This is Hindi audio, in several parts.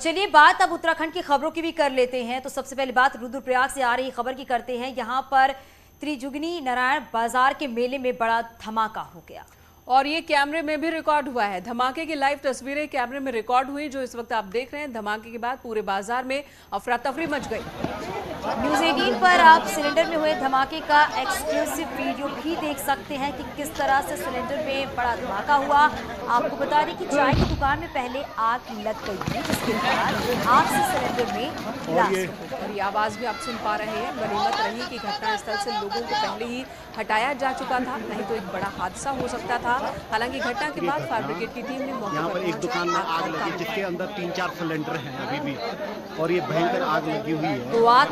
चलिए बात अब उत्तराखंड की खबरों की भी कर लेते हैं। तो सबसे पहले बात रुद्रप्रयाग से आ रही खबर की करते हैं। यहाँ पर त्रिजुगनी नारायण बाजार के मेले में बड़ा धमाका हो गया और ये कैमरे में भी रिकॉर्ड हुआ है। धमाके की लाइव तस्वीरें कैमरे में रिकॉर्ड हुई जो इस वक्त आप देख रहे हैं। धमाके के बाद पूरे बाजार में अफरा तफरी मच गई। न्यूज़ 18 पर आप सिलेंडर में हुए धमाके का एक्सक्लूसिव वीडियो भी देख सकते हैं कि किस तरह से सिलेंडर में बड़ा धमाका हुआ। आपको बता दें कि चाय की दुकान में पहले आग लग गई थी, जिसके बाद आग से सिलेंडर में ब्लास्ट। और ये आवाज भी आप सुन पा रहे हैं। गनीमत रही कि घटनास्थल से लोगों को पहले ही हटाया जा चुका था, नहीं तो एक बड़ा हादसा हो सकता था। हालांकि घटना के बाद फायर ब्रिगेड की टीम ने यहाँ पर एक दुकान में आग लगी जिसके अंदर 3-4 सिलेंडर हैं अभी भी, और ये भयंकर आग लगी हुई है। तो आग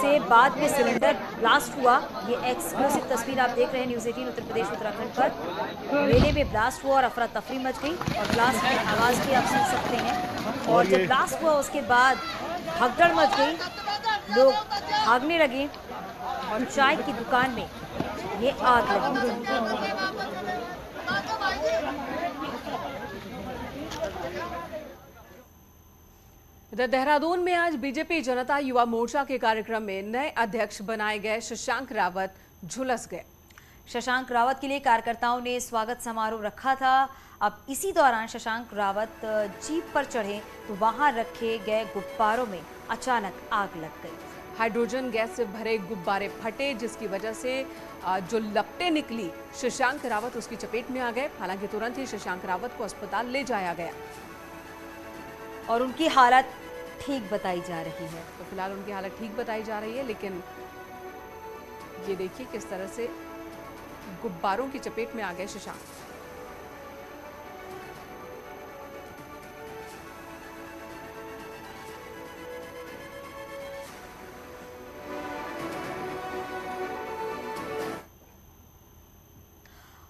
से बाद में सिलेंडर ब्लास्ट हुआ। ये एक्सक्लूसिव तस्वीर आप देख रहे हैं न्यूज़ 18 उत्तर प्रदेश उत्तराखंड पर। मेले में ब्लास्ट हुआ और अफरा तफरी मच गई और ब्लास्ट की आवाज भी आप सुन सकते हैं। और जब ब्लास्ट हुआ उसके बाद भगदड़ मच गई, लोग भागने लगे और चाय की दुकान में ये आग लगी। इधर देहरादून में आज बीजेपी जनता युवा मोर्चा के कार्यक्रम में नए अध्यक्ष बनाए गए शशांक रावत झुलस गए। शशांक रावत के लिए कार्यकर्ताओं ने स्वागत समारोह रखा था। अब इसी दौरान शशांक रावत जीप पर चढ़े तो वहां रखे गए गुब्बारों में अचानक आग लग गई। हाइड्रोजन गैस से भरे गुब्बारे फटे, जिसकी वजह से जो लपटें निकली, शशांक रावत उसकी चपेट में आ गए। हालांकि तुरंत ही शशांक रावत को अस्पताल ले जाया गया और उनकी हालत ठीक बताई जा रही है। तो फिलहाल उनकी हालत ठीक बताई जा रही है, लेकिन ये देखिए किस तरह से गुब्बारों की चपेट में आ गए शशांक।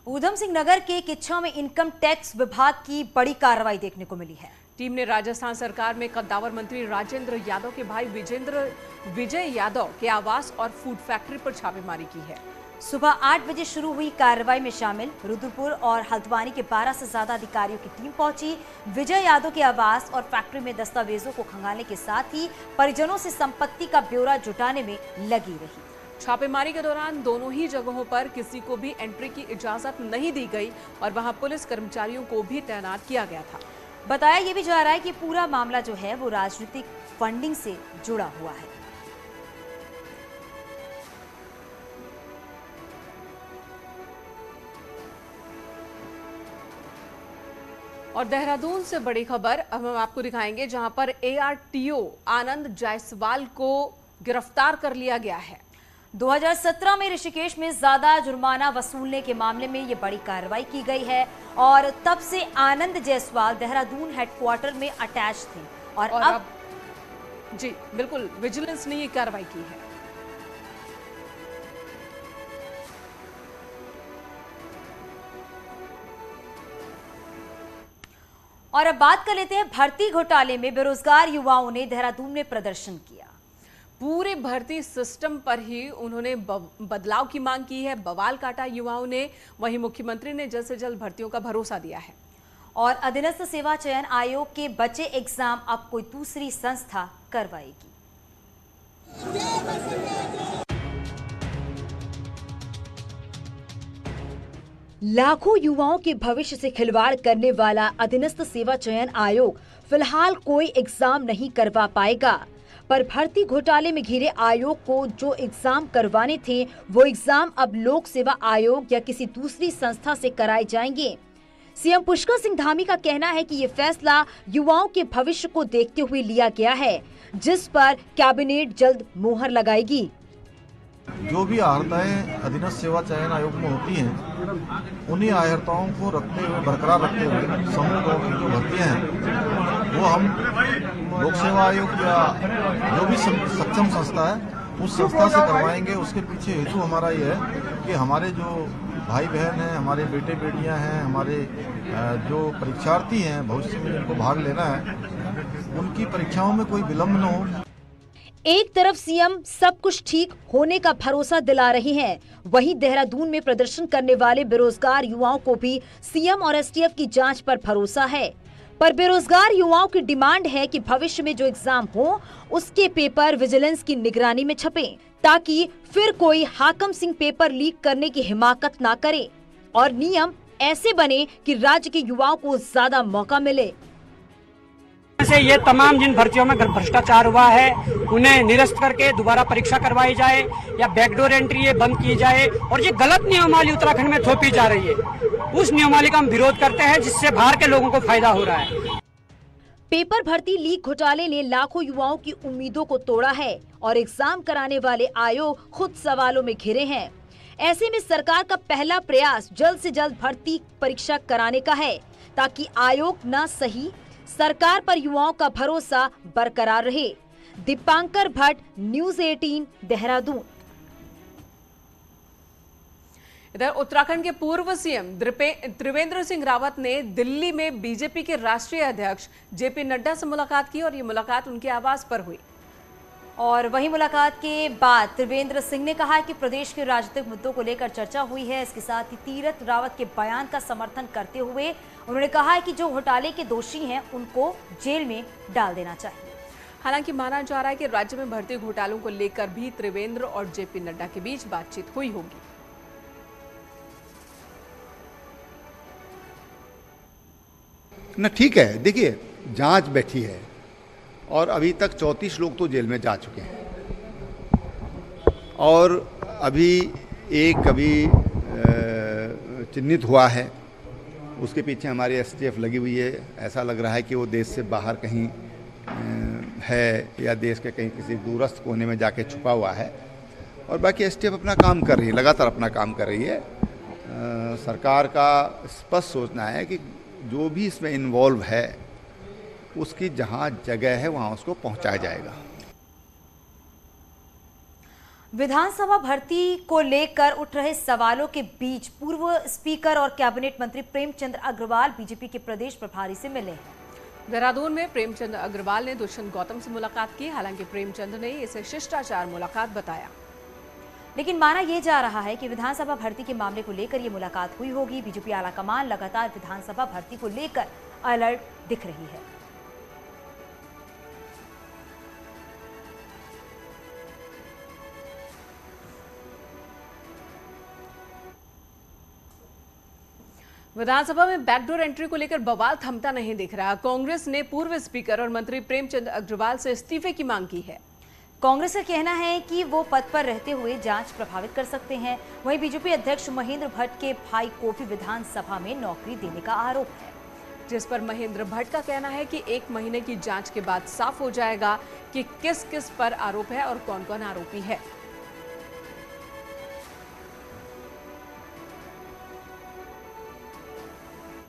ऊधम सिंह नगर के किच्छा में इनकम टैक्स विभाग की बड़ी कार्रवाई देखने को मिली है। टीम ने राजस्थान सरकार में कद्दावर मंत्री राजेंद्र यादव के भाई विजय यादव के आवास और फूड फैक्ट्री पर छापेमारी की है। सुबह 8 बजे शुरू हुई कार्रवाई में शामिल रुद्रपुर और हल्द्वानी के 12 से ज्यादा अधिकारियों की टीम पहुंची। विजय यादव के आवास और फैक्ट्री में दस्तावेजों को खंगालने के साथ ही परिजनों से संपत्ति का ब्यौरा जुटाने में लगी रही। छापेमारी के दौरान दोनों ही जगहों पर किसी को भी एंट्री की इजाजत नहीं दी गई और वहां पुलिस कर्मचारियों को भी तैनात किया गया था। बताया ये भी जा रहा है कि पूरा मामला जो है वो राजनीतिक फंडिंग से जुड़ा हुआ है। और देहरादून से बड़ी खबर अब हम आपको दिखाएंगे, जहां पर ARTO आनंद जायसवाल को गिरफ्तार कर लिया गया है। 2017 में ऋषिकेश में ज्यादा जुर्माना वसूलने के मामले में ये बड़ी कार्रवाई की गई है और तब से आनंद जायसवाल देहरादून हेडक्वार्टर में अटैच थे और अब जी बिल्कुल विजिलेंस ने ये कार्रवाई की है। और अब बात कर लेते हैं भर्ती घोटाले में बेरोजगार युवाओं ने देहरादून में प्रदर्शन किया। पूरे भर्ती सिस्टम पर ही उन्होंने बदलाव की मांग की है। बवाल काटा युवाओं ने। वहीं मुख्यमंत्री ने जल्द से जल्द भर्तियों का भरोसा दिया है। और अधीनस्थ सेवा चयन आयोग के बचे एग्जाम अब कोई दूसरी संस्था करवाएगी। लाखों युवाओं के भविष्य से खिलवाड़ करने वाला अधीनस्थ सेवा चयन आयोग फिलहाल कोई एग्जाम नहीं करवा पाएगा, पर भर्ती घोटाले में घिरे आयोग को जो एग्जाम करवाने थे वो एग्जाम अब लोक सेवा आयोग या किसी दूसरी संस्था से कराए जाएंगे। सीएम पुष्कर सिंह धामी का कहना है कि ये फैसला युवाओं के भविष्य को देखते हुए लिया गया है, जिस पर कैबिनेट जल्द मोहर लगाएगी। जो भी अहर्ताएं अधीनस्थ सेवा चयन आयोग में होती हैं, उन्हीं अहर्ताओं को रखते हुए बरकरार रखते हुए समूह 2 की जो भर्तियां हैं वो हम लोक सेवा आयोग या जो भी सक्षम संस्था है उस संस्था से करवाएंगे। उसके पीछे हेतु हमारा ये है कि हमारे जो भाई बहन हैं, हमारे बेटे बेटियां हैं, हमारे जो परीक्षार्थी हैं भविष्य में जिनको भाग लेना है, उनकी परीक्षाओं में कोई विलम्ब न हो। एक तरफ सीएम सब कुछ ठीक होने का भरोसा दिला रहे हैं, वहीं देहरादून में प्रदर्शन करने वाले बेरोजगार युवाओं को भी सीएम और एसटीएफ की जांच पर भरोसा है। पर बेरोजगार युवाओं की डिमांड है कि भविष्य में जो एग्जाम हो उसके पेपर विजिलेंस की निगरानी में छपे, ताकि फिर कोई हाकम सिंह पेपर लीक करने की हिमाकत ना करे और नियम ऐसे बने कि राज्य के युवाओं को ज्यादा मौका मिले। से ये तमाम जिन भर्तियों में भ्रष्टाचार हुआ है उन्हें निरस्त करके दोबारा परीक्षा करवाई जाए या बैकडोर एंट्री ये बंद की जाए। और ये गलत नियमावली उत्तराखंड में थोपी जा रही है, उस नियमावली का हम विरोध करते हैं जिससे बाहर के लोगों को फायदा हो रहा है। पेपर भर्ती लीक घोटाले ने लाखों युवाओं की उम्मीदों को तोड़ा है और एग्जाम कराने वाले आयोग खुद सवालों में घिरे हैं। ऐसे में सरकार का पहला प्रयास जल्द से जल्द भर्ती परीक्षा कराने का है, ताकि आयोग न सही सरकार पर युवाओं का भरोसा बरकरार रहे। दीपांकर भट्ट, न्यूज़ 18, देहरादून। इधर उत्तराखंड के पूर्व सीएम त्रिवेंद्र सिंह रावत ने दिल्ली में बीजेपी के राष्ट्रीय अध्यक्ष जेपी नड्डा से मुलाकात की और ये मुलाकात उनके आवास पर हुई। और वहीं मुलाकात के बाद त्रिवेंद्र सिंह ने कहा कि प्रदेश के राजनीतिक मुद्दों को लेकर चर्चा हुई है। इसके साथ ही तीरथ रावत के बयान का समर्थन करते हुए उन्होंने कहा है कि जो घोटाले के दोषी हैं उनको जेल में डाल देना चाहिए। हालांकि माना जा रहा है कि राज्य में भर्ती घोटालों को लेकर भी त्रिवेंद्र और जेपी नड्डा के बीच बातचीत हुई होगी। ना ठीक है, देखिए जांच बैठी है और अभी तक 34 लोग तो जेल में जा चुके हैं और अभी एक चिन्हित हुआ है, उसके पीछे हमारी एसटीएफ लगी हुई है। ऐसा लग रहा है कि वो देश से बाहर कहीं है या देश के कहीं किसी दूरस्थ कोने में जाके छुपा हुआ है और बाकी एसटीएफ अपना काम कर रही है, लगातार अपना काम कर रही है। सरकार का स्पष्ट सोचना है कि जो भी इसमें इन्वॉल्व है उसकी जहां जगह है वहां उसको पहुंचाया जाएगा। विधानसभा भर्ती को लेकर उठ रहे सवालों के बीच पूर्व स्पीकर और कैबिनेट मंत्री प्रेमचंद अग्रवाल बीजेपी के प्रदेश प्रभारी से मिले हैं। देहरादून में प्रेमचंद अग्रवाल ने दुष्यंत गौतम से मुलाकात की। हालांकि प्रेमचंद ने इसे शिष्टाचार मुलाकात बताया, लेकिन माना यह जा रहा है कि विधानसभा भर्ती के मामले को लेकर ये मुलाकात हुई होगी। बीजेपी आलाकमान लगातार विधानसभा भर्ती को लेकर अलर्ट दिख रही है। विधानसभा में बैकडोर एंट्री को लेकर बवाल थमता नहीं दिख रहा। कांग्रेस ने पूर्व स्पीकर और मंत्री प्रेमचंद अग्रवाल से इस्तीफे की मांग की है। कांग्रेस का कहना है कि वो पद पर रहते हुए जांच प्रभावित कर सकते हैं। वहीं बीजेपी अध्यक्ष महेंद्र भट्ट के भाई को भी विधानसभा में नौकरी देने का आरोप है, जिस पर महेंद्र भट्ट का कहना है कि 1 महीने की जांच के बाद साफ हो जाएगा कि किस किस पर आरोप है और कौन कौन आरोपी है।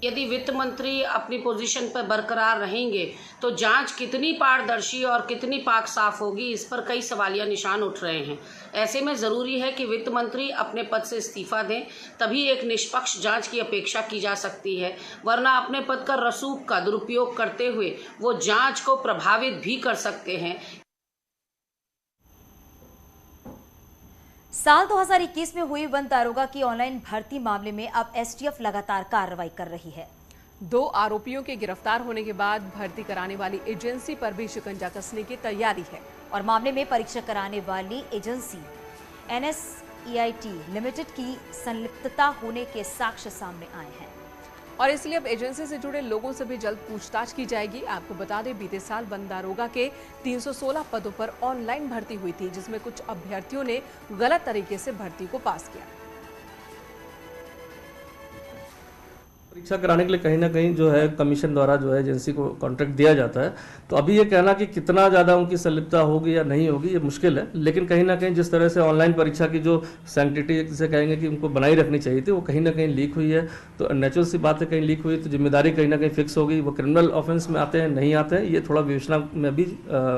यदि वित्त मंत्री अपनी पोजीशन पर बरकरार रहेंगे तो जांच कितनी पारदर्शी और कितनी पाक साफ होगी, इस पर कई सवालिया निशान उठ रहे हैं। ऐसे में ज़रूरी है कि वित्त मंत्री अपने पद से इस्तीफा दें, तभी एक निष्पक्ष जांच की अपेक्षा की जा सकती है, वरना अपने पद का रसूख का दुरुपयोग करते हुए वो जांच को प्रभावित भी कर सकते हैं। साल 2021 में हुई वन दारोगा की ऑनलाइन भर्ती मामले में अब एसटीएफ लगातार कार्रवाई कर रही है। 2 आरोपियों के गिरफ्तार होने के बाद भर्ती कराने वाली एजेंसी पर भी शिकंजा कसने की तैयारी है और मामले में परीक्षा कराने वाली एजेंसी NSEIT लिमिटेड की संलिप्तता होने के साक्ष्य सामने आए हैं और इसलिए अब एजेंसी से जुड़े लोगों से भी जल्द पूछताछ की जाएगी। आपको बता दें, बीते साल वन दारोगा के 316 पदों पर ऑनलाइन भर्ती हुई थी, जिसमें कुछ अभ्यर्थियों ने गलत तरीके से भर्ती को पास किया। परीक्षा कराने के लिए कहीं ना कहीं जो है कमीशन द्वारा जो है एजेंसी को कॉन्ट्रैक्ट दिया जाता है। तो अभी ये कहना कि कितना ज़्यादा उनकी संलिप्तता होगी या नहीं होगी ये मुश्किल है, लेकिन कहीं ना कहीं जिस तरह से ऑनलाइन परीक्षा की जो सैंक्टिटी जिसे कहेंगे कि उनको बनाई रखनी चाहिए थी, वो कहीं ना कहीं लीक हुई है। तो नेचुरल सी बात है, कहीं लीक हुई तो जिम्मेदारी कहीं ना कहीं फिक्स होगी। वो क्रिमिनल ऑफेंस में आते हैं नहीं आते हैं, ये थोड़ा विवेचना में भी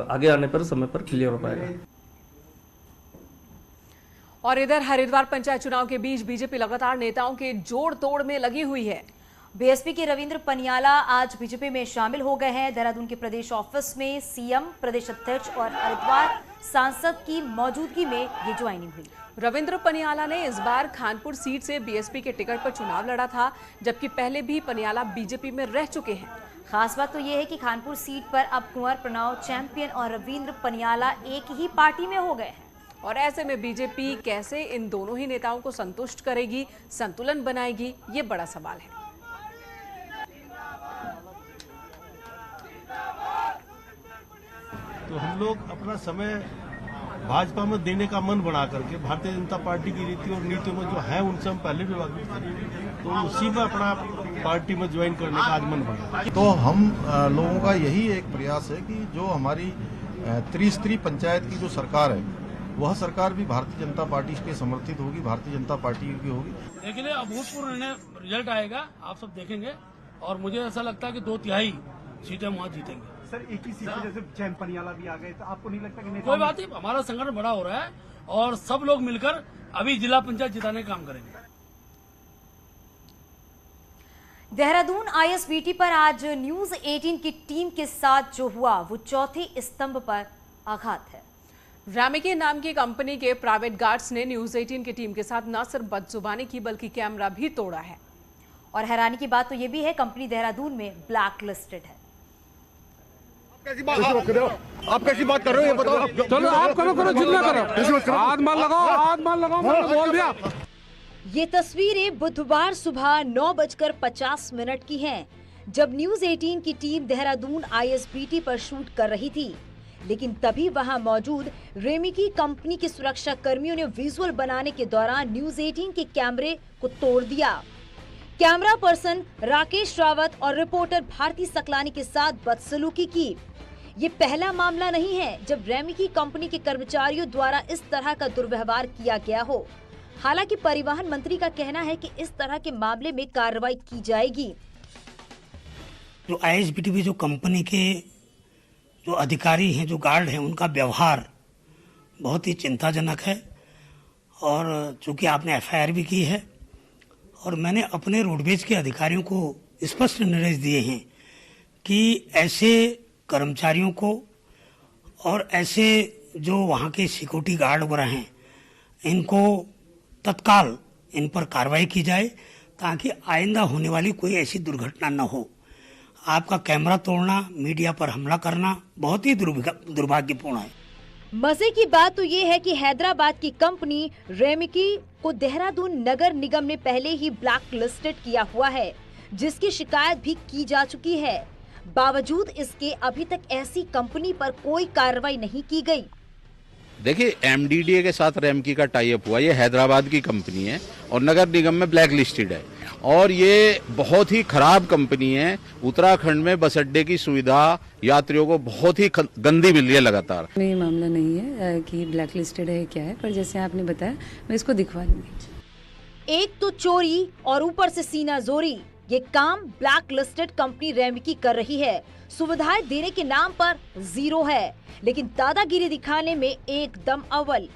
आगे आने पर समय पर क्लियर हो पाएगा। और इधर हरिद्वार पंचायत चुनाव के बीच बीजेपी लगातार नेताओं के जोड़ तोड़ में लगी हुई है। बीएसपी के रविंद्र पनियाला आज बीजेपी में शामिल हो गए हैं। देहरादून के प्रदेश ऑफिस में सीएम, प्रदेश अध्यक्ष और हरिद्वार सांसद की मौजूदगी में ये ज्वाइनिंग हुई। रविंद्र पनियाला ने इस बार खानपुर सीट से बीएसपी के टिकट पर चुनाव लड़ा था, जबकि पहले भी पनियाला बीजेपी में रह चुके हैं। खास बात तो ये है कि खानपुर सीट पर अब कुंवर प्रणव चैंपियन और रविंद्र पनियाला एक ही पार्टी में हो गए हैं। और ऐसे में बीजेपी कैसे इन दोनों ही नेताओं को संतुष्ट करेगी, संतुलन बनाएगी, ये बड़ा सवाल है। तो हम लोग अपना समय भाजपा में देने का मन बना करके भारतीय जनता पार्टी की रीति और नीतियों में जो है उनसे हम पहले भी वाकिफ थे, तो उसी में अपना पार्टी में ज्वाइन करने का आज मन बना। तो हम लोगों का यही एक प्रयास है कि जो हमारी त्रिस्तरीय पंचायत की जो सरकार है वह सरकार भी भारतीय जनता पार्टी के समर्थित होगी, भारतीय जनता पार्टी की होगी। देखिए अभूतपूर्व रिजल्ट आएगा, आप सब देखेंगे और मुझे ऐसा लगता है कि 2/3 सीटें वहाँ जीतेंगे। सर एक ही सीट पे जैसे चैन पनियाला भी आ गए, तो आपको नहीं लगता कि कोई बात नहीं, हमारा संगठन बड़ा हो रहा है और सब लोग मिलकर अभी जिला पंचायत जिताने का काम करेंगे। देहरादून आईएसबीटी पर आज न्यूज 18 की टीम के साथ जो हुआ वो चौथे स्तंभ पर आघात है। रैमिकी नाम की कंपनी के प्राइवेट गार्ड्स ने न्यूज 18 की टीम के साथ न सिर्फ बदजुबानी की बल्कि कैमरा भी तोड़ा है। और हैरानी की बात तो ये भी है, कंपनी देहरादून में ब्लैक लिस्टेड है। आप कैसी बात कर रहे हो ये बताओ। चलो आप करो जितना करो, हाथ मार लगाओ मैंने बोल दिया। ये तस्वीरें बुधवार सुबह 9:50 की हैं, जब न्यूज 18 की टीम देहरादून आईएसबीटी पर शूट कर रही थी। लेकिन तभी वहां मौजूद रेमिकी कंपनी के सुरक्षा कर्मियों ने विजुअल बनाने के दौरान न्यूज 18 के कैमरे को तोड़ दिया। कैमरा पर्सन राकेश रावत और रिपोर्टर भारती सकलानी के साथ बदसलूकी की। ये पहला मामला नहीं है जब रेमिकी कंपनी के कर्मचारियों द्वारा इस तरह का दुर्व्यवहार किया गया हो। हालांकि परिवहन मंत्री का कहना है कि इस तरह के मामले में कार्रवाई की जाएगी। जो आईएसबीटी जो कंपनी के जो अधिकारी हैं, जो गार्ड हैं, उनका व्यवहार बहुत ही चिंताजनक है। और चूंकि आपने एफआईआर भी की है और मैंने अपने रोडवेज के अधिकारियों को स्पष्ट निर्देश दिए हैं कि ऐसे कर्मचारियों को और ऐसे जो वहाँ के सिक्योरिटी गार्ड वगैरह हैं, इनको तत्काल इन पर कार्रवाई की जाए ताकि आइंदा होने वाली कोई ऐसी दुर्घटना न हो। आपका कैमरा तोड़ना, मीडिया पर हमला करना बहुत ही दुर्भाग्यपूर्ण है। मजे की बात तो ये है कि हैदराबाद की कंपनी रेमिकी को देहरादून नगर निगम ने पहले ही ब्लैक लिस्टेड किया हुआ है, जिसकी शिकायत भी की जा चुकी है। बावजूद इसके अभी तक ऐसी कंपनी पर कोई कार्रवाई नहीं की गई। देखिए, एमडीडीए के साथ रेमकी का टाई अप हुआ, ये हैदराबाद की कंपनी है और नगर निगम में ब्लैक लिस्टेड है और ये बहुत ही खराब कंपनी है। उत्तराखंड में बस अड्डे की सुविधा यात्रियों को बहुत ही गंदी मिल रही है लगातार। ये मामला नहीं है कि ब्लैक लिस्टेड है क्या है, पर जैसे आपने बताया मैं इसको दिखवा लूंगी। एक तो चोरी और ऊपर से सीना जोरी, ये काम ब्लैक लिस्टेड कंपनी रेमिकी कर रही है। सुविधाएं देने के नाम पर जीरो है, लेकिन दादागिरी दिखाने में एकदम अव्वल।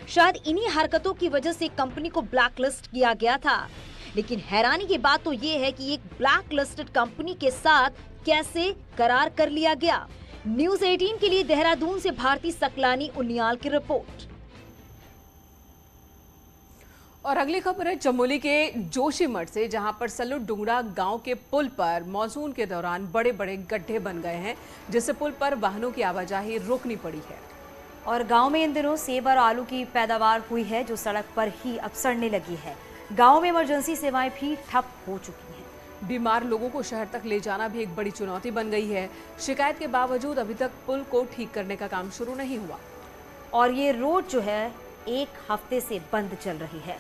शायद इन्हीं हरकतों की वजह से कंपनी को ब्लैक लिस्ट किया गया था। लेकिन हैरानी की बात तो ये है कि एक ब्लैक लिस्टेड कंपनी के साथ कैसे करार कर लिया गया। न्यूज 18 के लिए देहरादून से भारती सकलानी उनियाल की रिपोर्ट। और अगली खबर है चमोली के जोशीमठ से, जहां पर सल्लू डुंगरा गांव के पुल पर मानसून के दौरान बड़े बड़े गड्ढे बन गए हैं, जिससे पुल पर वाहनों की आवाजाही रोकनी पड़ी है। और गांव में इन दिनों सेब और आलू की पैदावार हुई है, जो सड़क पर ही अब सड़ने लगी है। गांव में इमरजेंसी सेवाएं भी ठप हो चुकी हैं। बीमार लोगों को शहर तक ले जाना भी एक बड़ी चुनौती बन गई है। शिकायत के बावजूद अभी तक पुल को ठीक करने का काम शुरू नहीं हुआ और ये रोड जो है 1 हफ्ते से बंद चल रही है।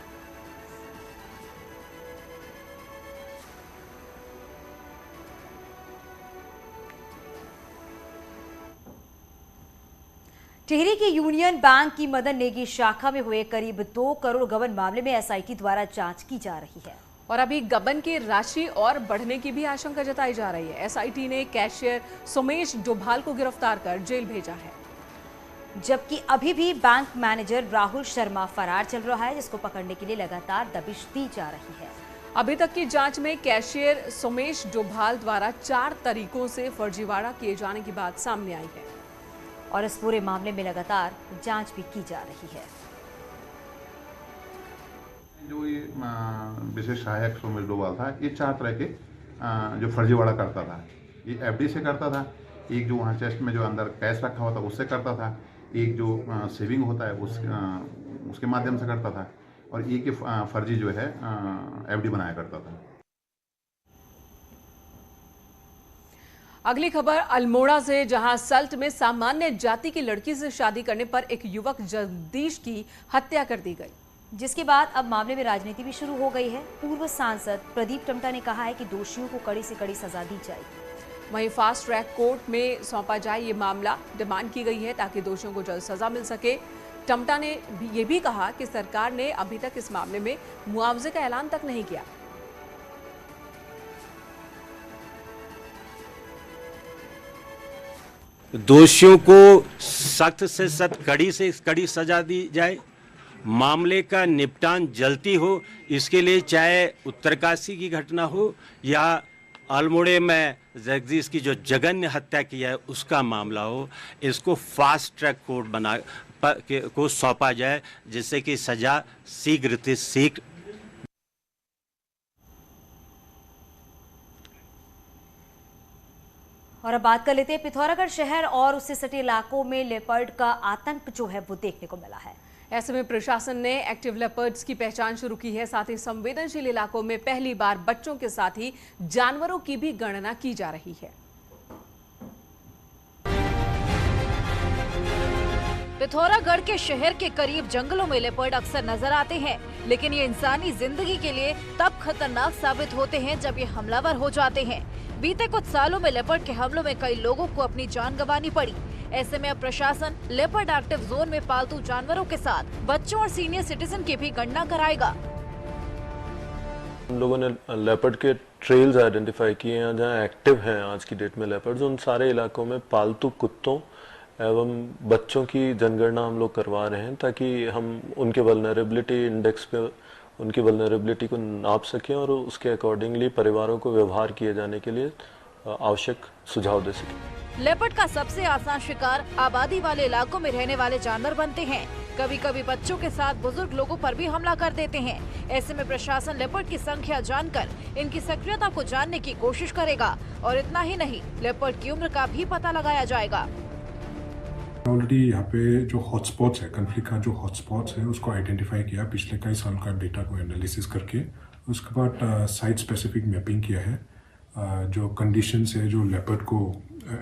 टिहरी के यूनियन बैंक की मदन नेगी शाखा में हुए करीब 2 करोड़ गबन मामले में एसआईटी द्वारा जांच की जा रही है। और अभी गबन की राशि और बढ़ने की भी आशंका जताई जा रही है। एसआईटी ने कैशियर सोमेश डोभाल को गिरफ्तार कर जेल भेजा है, जबकि अभी भी बैंक मैनेजर राहुल शर्मा फरार चल रहा है, जिसको पकड़ने के लिए लगातार दबिश दी जा रही है। अभी तक की जांच में कैशियर सोमेश डोभाल द्वारा 4 तरीकों से फर्जीवाड़ा किए जाने की बात सामने आई है और इस पूरे मामले में लगातार जांच भी की जा रही है। जो ये विशेष सहायक सोमेश डोभाल था, ये 4 तरह के जो फर्जीवाड़ा करता था। ये एफडी से करता था, एक जो वहाँ चेस्ट में जो अंदर कैश रखा हुआ था उससे करता था, एक जो सेविंग होता है उसके माध्यम से करता था, और एक फर्जी जो है एफडी बनाया करता था। अगली खबर अल्मोड़ा से, जहां सल्ट में सामान्य जाति की लड़की से शादी करने पर एक युवक जगदीश की हत्या कर दी गई, जिसके बाद अब मामले में राजनीति भी शुरू हो गई है। पूर्व सांसद प्रदीप टमटा ने कहा है कि दोषियों को कड़ी से कड़ी सजा दी जाएगी। वहीं फास्ट ट्रैक कोर्ट में सौंपा जाए ये मामला डिमांड की गई है ताकि दोषियों को जल्द सजा मिल सके। टमटा ने ये भी कहा कि सरकार ने अभी तक इस मामले में मुआवजे का ऐलान तक नहीं किया। दोषियों को सख्त से सख्त, कड़ी से कड़ी सजा दी जाए, मामले का निपटान जल्दी हो। इसके लिए चाहे उत्तरकाशी की घटना हो या अल्मोड़े में जगदीश की जो जघन्य हत्या की है उसका मामला हो, इसको फास्ट ट्रैक कोर्ट को सौंपा जाए, जिससे कि सजा शीघ्र से शीघ्र। और अब बात कर लेते हैं पिथौरागढ़ शहर और उससे सटे इलाकों में लेपर्ड का आतंक जो है वो देखने को मिला है। ऐसे में प्रशासन ने एक्टिव लेपर्ड्स की पहचान शुरू की है। साथ ही संवेदनशील इलाकों में पहली बार बच्चों के साथ ही जानवरों की भी गणना की जा रही है। पिथौरागढ़ के शहर के करीब जंगलों में लेपर्ड अक्सर नजर आते हैं, लेकिन ये इंसानी जिंदगी के लिए तब खतरनाक साबित होते हैं जब ये हमलावर हो जाते हैं। बीते कुछ सालों में लेपर्ड के हमलों में कई लोगों को अपनी जान गंवानी पड़ी। ऐसे में अब प्रशासन लेपर्ड एक्टिव जोन में पालतू जानवरों के साथ बच्चों और सीनियर सिटीजन की भी गणना कराएगा। हम लोगों ने लेपर्ड के ट्रेल्स आइडेंटिफाई किए हैं जहाँ एक्टिव हैं आज की डेट में लेपर्ड्स। उन सारे इलाकों में पालतू कुत्तों एवं बच्चों की जनगणना हम लोग करवा रहे हैं ताकि हम उनके वल्नरेबिलिटी इंडेक्स पे उनकी वल्नरेबिलिटी को नाप सकें और उसके अकॉर्डिंगली परिवारों को व्यवहार किए जाने के लिए आवश्यक सुझाव दे सकें। लेपर्ड का सबसे आसान शिकार आबादी वाले इलाकों में रहने वाले जानवर बनते हैं। कभी कभी बच्चों के साथ बुजुर्ग लोगों पर भी हमला कर देते हैं। ऐसे में प्रशासन लेपर्ड की संख्या जानकर इनकी सक्रियता को जानने की कोशिश करेगा और इतना ही नहीं, लेपर्ड की उम्र का भी पता लगाया जाएगा। ऑलरेडी यहाँ पे जो हॉटस्पॉट्स है, कन्फ्लिक्ट का जो हॉटस्पॉट्स है उसको आइडेंटिफाई किया पिछले कई साल का डेटा को एनालिसिस करके। उसके बाद साइट स्पेसिफिक मैपिंग किया है। जो कंडीशंस है जो लेपर्ड को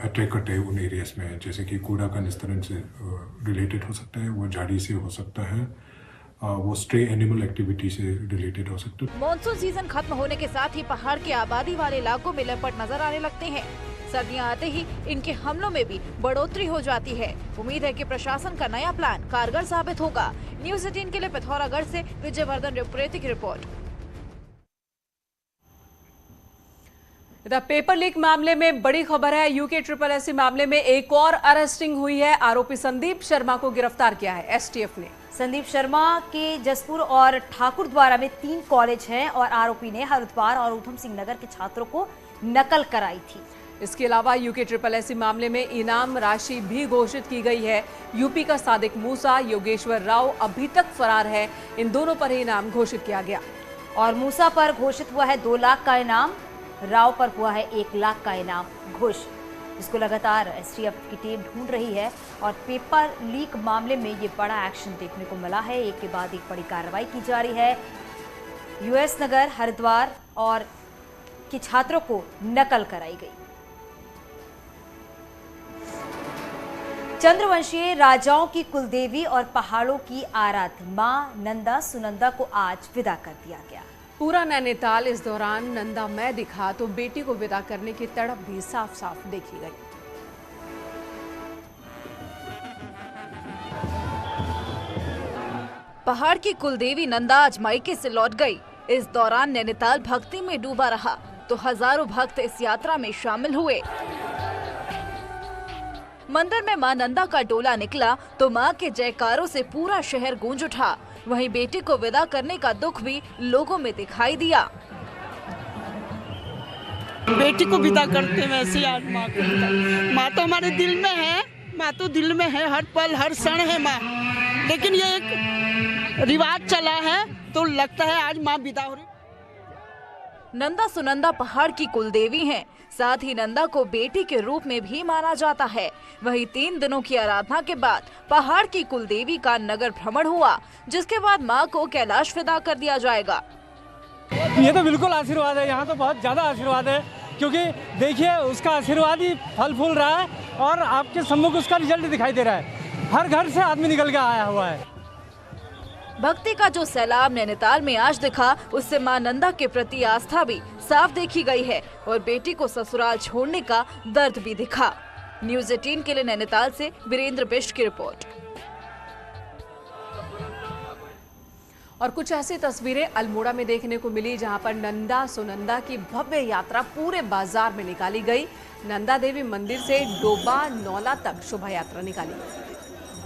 अटैक करते हैं उन एरियाज में, जैसे कि कूड़ा का निस्तारण से रिलेटेड हो सकता है, वो झाड़ी से हो सकता है, वो स्ट्रे एनिमल एक्टिविटी से रिलेटेड हो सकता है। मॉनसून सीजन खत्म होने के साथ ही पहाड़ के आबादी वाले इलाकों में लेपर्ड नजर आने लगते हैं। सर्दियां आते ही इनके हमलों में भी बढ़ोतरी हो जाती है। उम्मीद है कि प्रशासन का नया प्लान कारगर साबित होगा। न्यूज़ 18 के लिए पिथौरागढ़ से विजयवर्धन रेप्रेती की रिपोर्ट। पेपर लीक मामले में बड़ी खबर है। यूके SSS मामले में एक और अरेस्टिंग हुई है। आरोपी संदीप शर्मा को गिरफ्तार किया है एसटीएफ ने। संदीप शर्मा के जसपुर और ठाकुर द्वारा में 3 कॉलेज हैं और आरोपी ने हरिद्वार और ऊधम सिंह नगर के छात्रों को नकल कराई थी। इसके अलावा यूके SSS मामले में इनाम राशि भी घोषित की गई है। यूपी का सादिक मूसा, योगेश्वर राव अभी तक फरार है। इन दोनों पर ही इनाम घोषित किया गया और मूसा पर घोषित हुआ है 2 लाख का इनाम, राव पर हुआ है 1 लाख का इनाम घोषित। इसको लगातार एसटीएफ की टीम ढूंढ रही है और पेपर लीक मामले में ये बड़ा एक्शन देखने को मिला है। एक के बाद एक बड़ी कार्रवाई की जा रही है। यूएस नगर, हरिद्वार और के छात्रों को नकल कराई गई। चंद्रवंशीय राजाओं की कुलदेवी और पहाड़ों की आराध्य मां नंदा सुनंदा को आज विदा कर दिया गया। पूरा नैनीताल इस दौरान नंदामय दिखा तो बेटी को विदा करने की तड़प भी साफ साफ देखी गई। पहाड़ की कुलदेवी नंदा आज मायके से लौट गई। इस दौरान नैनीताल भक्ति में डूबा रहा तो हजारों भक्त इस यात्रा में शामिल हुए। मंदिर में मां नंदा का डोला निकला तो मां के जयकारों से पूरा शहर गूंज उठा। वहीं बेटी को विदा करने का दुख भी लोगों में दिखाई दिया। बेटी को विदा करते वैसे आज माँ तो हमारे दिल में है, माँ तो दिल में है, हर पल हर क्षण है माँ। लेकिन ये एक रिवाज चला है तो लगता है आज माँ विदा हो रही। नंदा सुनंदा पहाड़ की कुलदेवी हैं। साथ ही नंदा को बेटी के रूप में भी माना जाता है। वहीं 3 दिनों की आराधना के बाद पहाड़ की कुलदेवी का नगर भ्रमण हुआ, जिसके बाद मां को कैलाश विदा कर दिया जाएगा। ये तो बिल्कुल आशीर्वाद है, यहाँ तो बहुत ज्यादा आशीर्वाद है, क्योंकि देखिए उसका आशीर्वाद ही फल फूल रहा है और आपके सम्मुख उसका रिजल्ट दिखाई दे रहा है। हर घर से आदमी निकल के आया हुआ है। भक्ति का जो सैलाब नैनीताल में आज दिखा, उससे मां नंदा के प्रति आस्था भी साफ देखी गई है और बेटी को ससुराल छोड़ने का दर्द भी दिखा। न्यूज़ 18 के लिए नैनीताल से वीरेंद्र बिष्ट की रिपोर्ट। और कुछ ऐसी तस्वीरें अल्मोड़ा में देखने को मिली, जहां पर नंदा सुनंदा की भव्य यात्रा पूरे बाजार में निकाली गई। नंदा देवी मंदिर से डोबा नौला तक शोभा यात्रा निकाली गई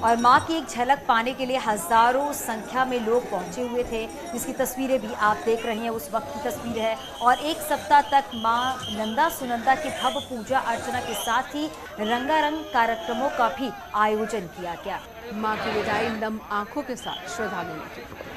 और मां की एक झलक पाने के लिए हजारों संख्या में लोग पहुंचे हुए थे, जिसकी तस्वीरें भी आप देख रहे हैं। उस वक्त की तस्वीर है और एक सप्ताह तक मां नंदा सुनंदा की भव्य पूजा अर्चना के साथ ही रंगारंग कार्यक्रमों का भी आयोजन किया गया। मां की विदाई नम आंखों के साथ श्रद्धालुओं ने।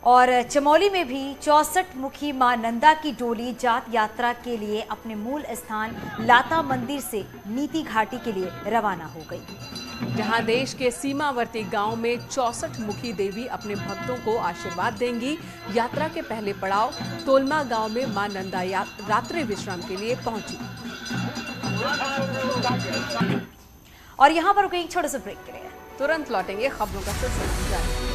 और चमोली में भी 64 मुखी मां नंदा की डोली जात यात्रा के लिए अपने मूल स्थान लाता मंदिर से नीति घाटी के लिए रवाना हो गई, जहां देश के सीमावर्ती गांव में 64 मुखी देवी अपने भक्तों को आशीर्वाद देंगी। यात्रा के पहले पड़ाव तोलमा गांव में मां नंदा रात्रि विश्राम के लिए पहुंची। और यहां पर रुकेंगे छोटे से ब्रेक के लिए, तुरंत लौटेंगे खबरों का सिलसिला जारी।